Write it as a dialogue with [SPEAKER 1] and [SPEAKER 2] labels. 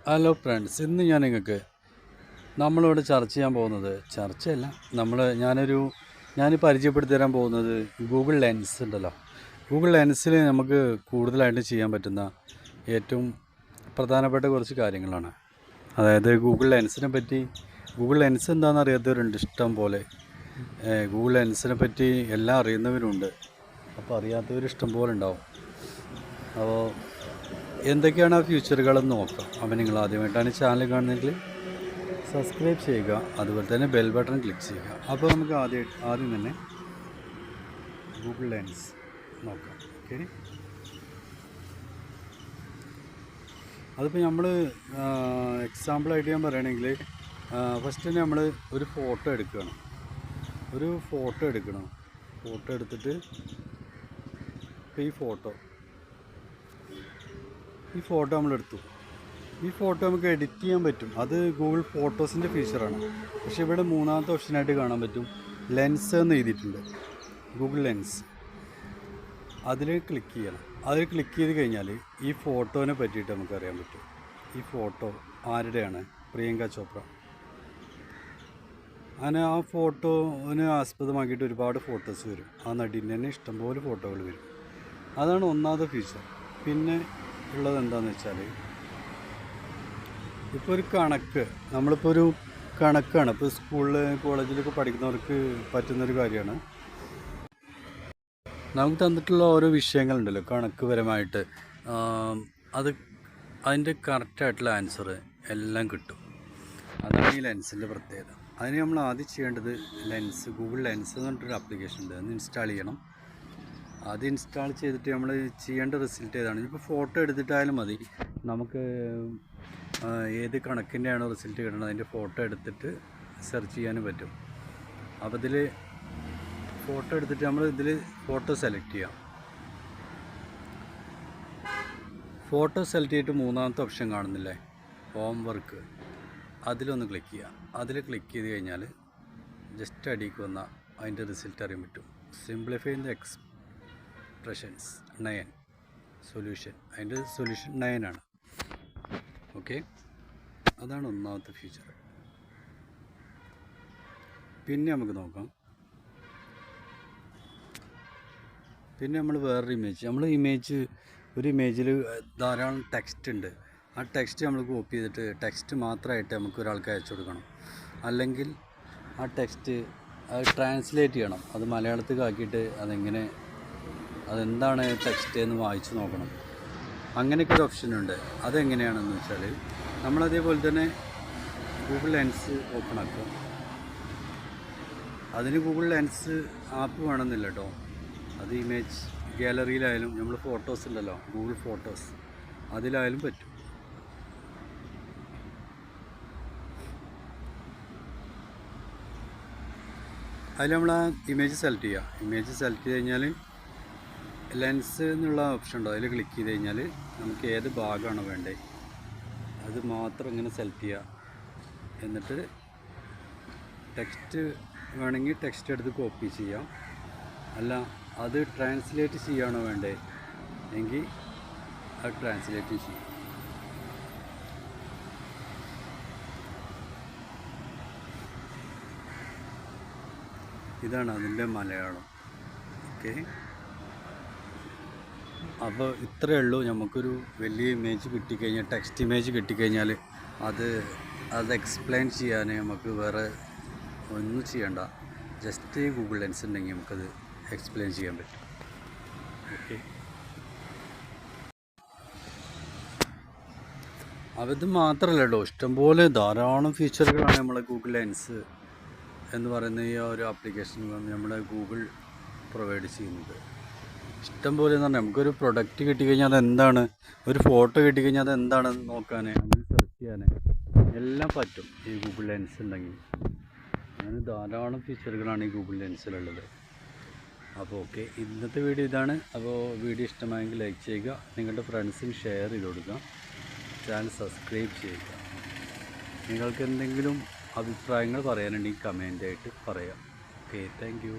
[SPEAKER 1] Hello friends, ഇന്ന് ഞാൻ നിങ്ങൾക്ക് നമ്മളിവിടെ ചർച്ച ചെയ്യാൻ പോകുന്നത് ചർച്ചയല്ല ഞാൻ പരിചയപ്പെടുത്തി തരാൻ പോകുന്നത് ഗൂഗിൾ ലെൻസ് ഉണ്ടല്ലോ. ഗൂഗിൾ ലെൻസിൽ നമുക്ക് കൂടുതലായിട്ട് ചെയ്യാൻ പറ്റുന്ന ഏറ്റവും പ്രധാനപ്പെട്ട കുറച്ച് കാര്യങ്ങളാണ്. അതായത് ഗൂഗിൾ ലെൻസ് എന്താണെന്ന് അറിയാത്തവരുണ്ട് ഇഷ്ടം പോലെ. ഗൂഗിൾ ലെൻസിനെ പറ്റി എല്ലാം അറിയുന്നവരുണ്ട്, അപ്പോൾ അറിയാത്തവർ ഇഷ്ടം പോലെ ഉണ്ടാവും. അപ്പോൾ എന്തൊക്കെയാണ് ആ ഫ്യൂച്ചറുകളെന്ന് നോക്കാം. അപ്പോൾ നിങ്ങൾ ആദ്യമായിട്ടാണ് ചാനൽ കാണുന്നതെങ്കിൽ സബ്സ്ക്രൈബ് ചെയ്യുക, അതുപോലെ തന്നെ ബെൽ ബട്ടൺ ക്ലിക്ക് ചെയ്യുക. അപ്പോൾ നമുക്ക് ആദ്യം തന്നെ ഗൂഗിൾ ലെൻസ് നോക്കാം. ഓക്കെ, അതിപ്പോൾ നമ്മൾ എക്സാമ്പിളായിട്ട് ഞാൻ പറയുകയാണെങ്കിൽ ഫസ്റ്റ് തന്നെ നമ്മൾ ഒരു ഫോട്ടോ എടുക്കണം. ഫോട്ടോ എടുത്തിട്ട് ഇപ്പോൾ ഈ ഫോട്ടോ നമ്മളെടുത്തു. ഈ ഫോട്ടോ നമുക്ക് എഡിറ്റ് ചെയ്യാൻ പറ്റും. അത് ഗൂഗിൾ ഫോട്ടോസിൻ്റെ ഫീച്ചറാണ്. പക്ഷേ ഇവിടെ മൂന്നാമത്തെ ഓപ്ഷനായിട്ട് കാണാൻ പറ്റും ലെൻസ് എന്ന് എഴുതിയിട്ടുണ്ട്, ഗൂഗിൾ ലെൻസ്. അതിൽ ക്ലിക്ക് ചെയ്യണം. അതിൽ ക്ലിക്ക് ചെയ്ത് കഴിഞ്ഞാൽ ഈ ഫോട്ടോനെ പറ്റിയിട്ട് നമുക്കറിയാൻ പറ്റും. ഈ ഫോട്ടോ ആരുടെയാണ്? പ്രിയങ്ക ചോപ്ര. അങ്ങനെ ആ ഫോട്ടോന് ആസ്പദമാക്കിയിട്ട് ഒരുപാട് ഫോട്ടോസ് വരും. ആ നടീൻ്റെ തന്നെ ഇഷ്ടംപോലെ ഫോട്ടോകൾ വരും. അതാണ് ഒന്നാമത്തെ ഫീച്ചർ. പിന്നെ ഉള്ളത് എന്താണെന്ന് വെച്ചാൽ ഇപ്പോൾ ഒരു കണക്കാണ്. ഇപ്പോൾ സ്കൂളിൽ കോളേജിലൊക്കെ പഠിക്കുന്നവർക്ക് പറ്റുന്നൊരു കാര്യമാണ്. നമുക്ക് തന്നിട്ടുള്ള ഓരോ വിഷയങ്ങളുണ്ടല്ലോ കണക്ക് പരമായിട്ട്, അതിൻ്റെ കറക്റ്റായിട്ടുള്ള ആൻസർ എല്ലാം കിട്ടും. അതാണ് ഈ ലെൻസിൻ്റെ പ്രത്യേകത. അതിന് നമ്മൾ ആദ്യം ചെയ്യേണ്ടത് ഗൂഗിൾ ലെൻസ് എന്ന് പറഞ്ഞിട്ടൊരു ആപ്ലിക്കേഷൻ ഉണ്ട്, അത് ഇൻസ്റ്റാൾ ചെയ്യണം. അത് ഇൻസ്റ്റാൾ ചെയ്തിട്ട് നമ്മൾ ചെയ്യേണ്ട റിസൾട്ട് ഏതാണ്? ഇപ്പോൾ ഫോട്ടോ എടുത്തിട്ടായാലും മതി. നമുക്ക് ഏത് കണക്കിൻ്റെയാണോ റിസൾട്ട് കിട്ടുന്നത് അതിൻ്റെ ഫോട്ടോ എടുത്തിട്ട് സെർച്ച് ചെയ്യാനും പറ്റും. അപ്പോൾ ഇതിൽ ഫോട്ടോ എടുത്തിട്ട് നമ്മൾ ഫോട്ടോ സെലക്ട് ചെയ്യാം. ഫോട്ടോ സെലക്ട് ചെയ്തിട്ട് മൂന്നാമത്തെ ഓപ്ഷൻ കാണുന്നില്ലേ, ഹോം വർക്ക്, അതിലൊന്ന് ക്ലിക്ക് ചെയ്യുക. അതിൽ ക്ലിക്ക് ചെയ്ത് കഴിഞ്ഞാൽ ജസ്റ്റ് അടിക്ക് വന്നാൽ അതിൻ്റെ റിസൾട്ട് അറിയാൻ പറ്റും. സിംപ്ലിഫൈ ദ എക്സ്പ്രഷൻസ് 9 സൊല്യൂഷൻ, അതിൻ്റെ സൊല്യൂഷൻ 9 ആണ്. ഓക്കെ, അതാണ് ഒന്നാമത്തെ ഫീച്ചർ. പിന്നെ നമുക്ക് നോക്കാം. പിന്നെ നമ്മൾ വേറൊരു ഒരു ഇമേജിൽ ധാരാളം ടെക്സ്റ്റ് ഉണ്ട്. ആ ടെക്സ്റ്റ് നമ്മൾ കോപ്പി ചെയ്തിട്ട് ടെക്സ്റ്റ് മാത്രമായിട്ട് നമുക്ക് ഒരാൾക്ക് അയച്ചു കൊടുക്കണം. അല്ലെങ്കിൽ ആ ടെക്സ്റ്റ് ട്രാൻസ്ലേറ്റ് ചെയ്യണം. അത് മലയാളത്തിൽ ആക്കിയിട്ട് അതെന്താണ് ടെക്സ്റ്റ് എന്ന് വായിച്ച് നോക്കണം. അങ്ങനെയൊക്കെ ഒരു ഓപ്ഷനുണ്ട്. അതെങ്ങനെയാണെന്ന് വെച്ചാൽ നമ്മളതേപോലെ തന്നെ ഗൂഗിൾ ലെൻസ് ഓപ്പൺ ആക്കുക. അതിന് ഗൂഗിൾ ലെൻസ് ആപ്പ് വേണമെന്നില്ല കേട്ടോ. അത് ഇമേജ് ഗാലറിയിലായാലും നമ്മൾ ഫോട്ടോസ് ഉണ്ടല്ലോ, ഗൂഗിൾ ഫോട്ടോസ്, അതിലായാലും പറ്റും. അതിൽ നമ്മൾ ആ ഇമേജ് സെലക്ട് ചെയ്ത് കഴിഞ്ഞാൽ ലെൻസ് എന്നുള്ള ഓപ്ഷൻ ഉണ്ടോ, അതിൽ ക്ലിക്ക് ചെയ്ത് കഴിഞ്ഞാൽ നമുക്ക് ഏത് ഭാഗമാണോ വേണ്ടത് അത് മാത്രം ഇങ്ങനെ സെലക്ട് ചെയ്യുക. എന്നിട്ട് ടെക്സ്റ്റ് വേണമെങ്കിൽ ടെക്സ്റ്റ് എടുത്ത് കോപ്പി ചെയ്യാം. അല്ല അത് ട്രാൻസ്ലേറ്റ് ചെയ്യുകയാണോ വേണ്ടത് എങ്കിൽ അത് ട്രാൻസ്ലേറ്റ് ചെയ്യാം. ഇതാണ് അതിൻ്റെ മലയാളം. ഓക്കെ, അപ്പോൾ ഇത്രയേ ഉള്ളൂ. നമുക്കൊരു വലിയ ഇമേജ് കിട്ടിക്കഴിഞ്ഞാൽ, ടെക്സ്റ്റ് ഇമേജ് കിട്ടിക്കഴിഞ്ഞാൽ അത് എക്സ്പ്ലെയിൻ ചെയ്യാൻ നമുക്ക് വേറെ ഒന്നും ചെയ്യണ്ട. ജസ്റ്റ് ഗൂഗിൾ ലെൻസ് ഉണ്ടെങ്കിൽ നമുക്കത് എക്സ്പ്ലെയിൻ ചെയ്യാൻ പറ്റും. ഓക്കെ, അപ്പോൾ ഇത് മാത്രമല്ല കേട്ടോ, ഇഷ്ടംപോലെ ധാരാളം ഫീച്ചറുകളാണ് നമ്മളെ ഗൂഗിൾ ലെൻസ് എന്ന് പറയുന്ന ഈ ഒരു ആപ്ലിക്കേഷൻ നമ്മുടെ ഗൂഗിൾ പ്രൊവൈഡ് ചെയ്യുന്നത്. ഇഷ്ടം പോലെ എന്ന് പറഞ്ഞാൽ നമുക്കൊരു പ്രൊഡക്റ്റ് കിട്ടിക്കഴിഞ്ഞാൽ അതെന്താണ്, ഒരു ഫോട്ടോ കിട്ടിക്കഴിഞ്ഞാൽ അതെന്താണെന്ന് നോക്കാൻ, അങ്ങനെ സെർച്ച് ചെയ്യാൻ എല്ലാം പറ്റും ഈ ഗൂഗിൾ ലെൻസ് ഉണ്ടെങ്കിൽ. അങ്ങനെ ധാരാളം ഫീച്ചറുകളാണ് ഈ ഗൂഗിൾ ലെൻസിലുള്ളത്. അപ്പോൾ ഓക്കെ, ഇന്നത്തെ വീഡിയോ ഇതാണ്. അപ്പോൾ വീഡിയോ ഇഷ്ടമായെങ്കിൽ ലൈക്ക് ചെയ്യുക, നിങ്ങളുടെ ഫ്രണ്ട്സിന് ഷെയർ ചെയ്ത് കൊടുക്കുക, ചാനൽ സബ്സ്ക്രൈബ് ചെയ്യുക. നിങ്ങൾക്ക് എന്തെങ്കിലും അഭിപ്രായങ്ങൾ പറയാനുണ്ടെങ്കിൽ കമൻ്റായിട്ട് പറയാം. Okay, thank you.